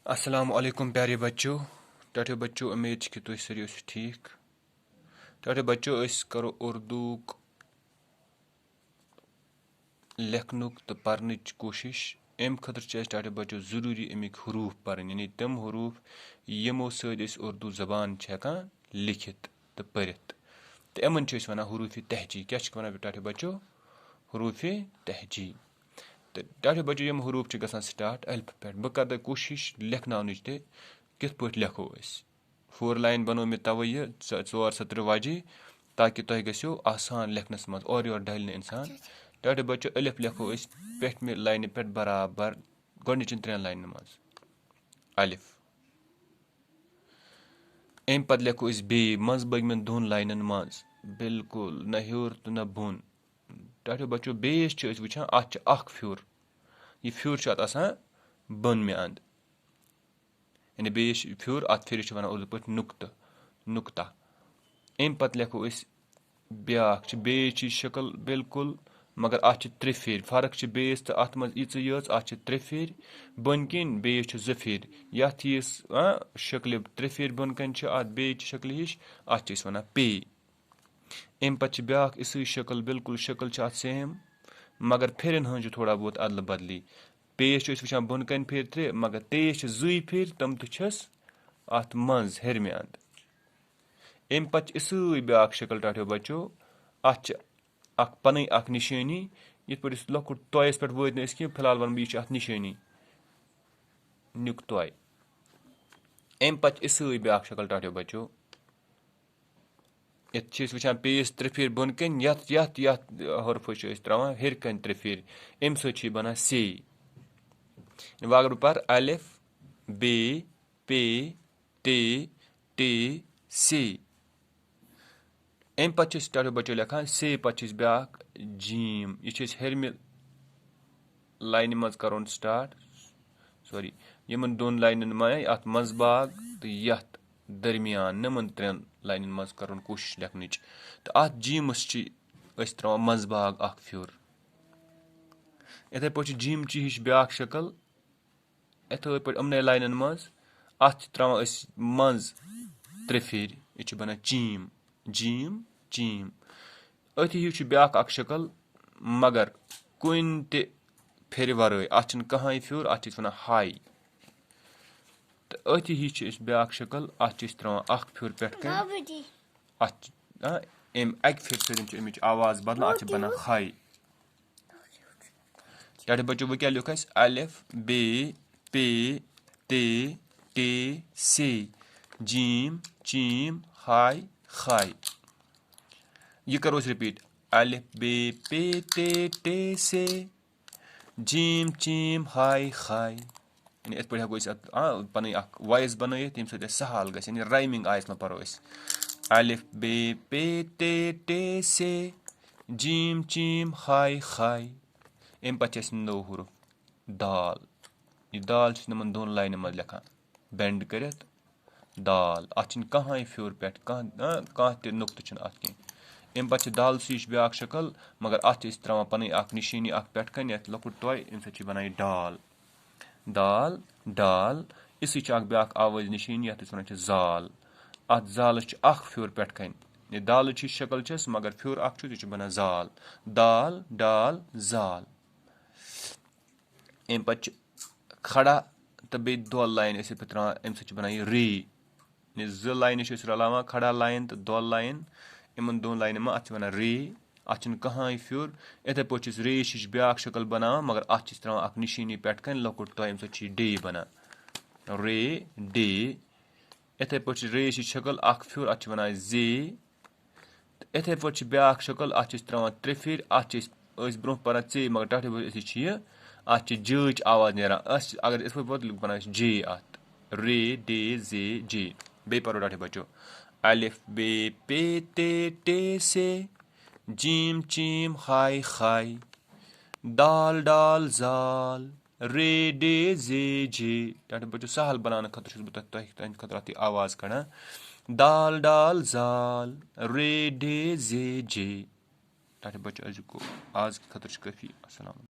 अस्सलामुअलैकुम प्यारे बच्चों। टाटे बच्चों, उम्मीद कि तुम सारे ठीक। टाटे बच्चों, करो उर्दू लेखनुक तो पर्नच कोशिश। अम खतर टाटे बच्चों जरूरी अमिक हरूफ पर्न, यानी तम हरूफ यमो सद उर्दू जबान हेकान लिखित तो परित। तो यमन वन हरूफ तहजी। क्या वन टाटे बच्चों? हरूफ तहजी। तो टाटे बच्चों यम हरूफ गसान स्टार्ट अल्फ पे। बह कर कोशिश लेखन ते कित पे लेखो। 4 लाइन बनो मे तवे यह 4 सत्र वाजे, ताकि तुह गो आसान लेखनस मज और योर डल इंसान। टाटे बच्चों अलिफ लेखो पे लाइन पे बराबर गोचन 3 लाइन मज अलिफ। अम पे लेखो बे मज बगमें 2 लाइन मज बिल्कुल न हूर तो न बोन। टाटे बच्चों बेस वुचान अख फ्योर, यह फ्योर आसान बन मे अंद, यानी बेस फ्योर अत फिर वन उर्दू पे नुक्ता नुक्ता। अम पे लेखो ब्याख बेस शक्ल बिल्कुल, मगर अत 3 फेर फर्क बेस तो अत मज यीच अत 3 फेर बन किन, बेस 2 फेर। यथ यीस शक्ल 3 फेर बन कन अत बेस शक्ल हिश, अत वन पे। अम पे ब्याख इसी शक्ल बिल्कुल शक्ल अत सेम, मगर फेरन हज थोड़ा बहुत अदल बदली। पेश वुचान बन कन फेर 3, मगर तेश 2 फेर तम तो अत मज हेरमे अंद। अम पे इसी ब्याख शक्ल टाटो बच्चों अत पन निशानी, ये पे लकुट तोयस पे वो कह फिलहाल वन यह अत निशानी नुक तोय। अम पे इसी ब्याख शक्ल टाटो बच्चों ये वुचान पेस 3 फेर बन कन, यथ यथ यथ हरफ त्रावान हेर कन 3 फेर, अम सत बना से। वह अगर पर अलिफ बे पे ते टे से। अम पे टाटो बच्चों लेखान से पे ब्याख जीम। यह हेरमे लाइन मज कर स्टार्ट, सॉरी यमन 2 लाइन मे अत मज बाग तो यथ दरमियान नमन 3 लाइन मज कर कोशिश लेखन। तो अत जीमस त्रावान मज बाग अख फ्योर। इथे पे जीम हिश ब्याख शक्ल, इथे पे अमने लाइन मज अत त्रावान मज 3 फेर, यह बना चीम जीम चीम। अथि हिू ब्याख अख शक्ल, मगर कुन ते फेर वराई अत कहां फ्योर, अत वन हाई। तो अथि ही ब्याख शक्ल, अत त्रावान अख फ्योर पे अत अक फेर सद अमिच आवाज बदलान, अत बना हाई। टाटे बच्चों वो क्या लिख अलिफ बे पे ते टे से जीम चीम हाई खाई। यह करो रिपीट अलिफ बे पे ते टे से जीम चीम हाई खाई। यानी इत पे हेको पन वॉइस बन तम सत सहल ग, यानी राइमिंग आयस में परो अलिफ बे पे ते टे से जीम चीम हाई खाई। अम पे नो हरूफ दाल। यह दाल नमन 2 लाइन मज लेखान बेंड कर दाल, अत कहां फ्योर पे कह नुक्त अत कह। अम पे दाल हिश ब्याख शक्ल, मगर अत त्रावान पन निशानी पे कन लकुट तोय, अम सत बना डाल दाल डाल। इसी ब्याख आवाज निशानी यथ वन जाल। अत जालस अख फ्योर पे कन, दाल शक्ल मगर फ्योर अख बना जाल दाल डाल जाल। अम पे खड़ा तो बे 2 लाइन पे त्रावान, अम सत बना रे। 2 लाइन रलावान, खड़ा लाइन तो 2 लाइन, इन 2 लाइन में अत वन रे। अत कहां फ्योर। इथे पे रे हिश ब्याख शक्ल बना, मगर अत त्रावान अख निशानी पे कन लकुट तोय, अम सत डे बना रे डे। इथे पे रे हिश शक्ल अख फ्योर, अत वन जे। इथे पे ब्याख शक्ल, अत त्रावान 3 फेर, अत ब्रोह पान चे, मगर टाटे बच्चों अत जच आवाज नेरान। अगर इस बना जे अत रे डे जे जे। बे परो टाटे बच्चों अलिफ बे पे ते टे से जीम चीम हाई खाई दाल डाल जाल रे डे जे जे। टाटे बच्चों सहल बनाने खतर बह खतर आवाज कड़ान दाल डाल जाल रे डे जे जे। टाटे बच्चों आज खतर काफी। अस्सलाम।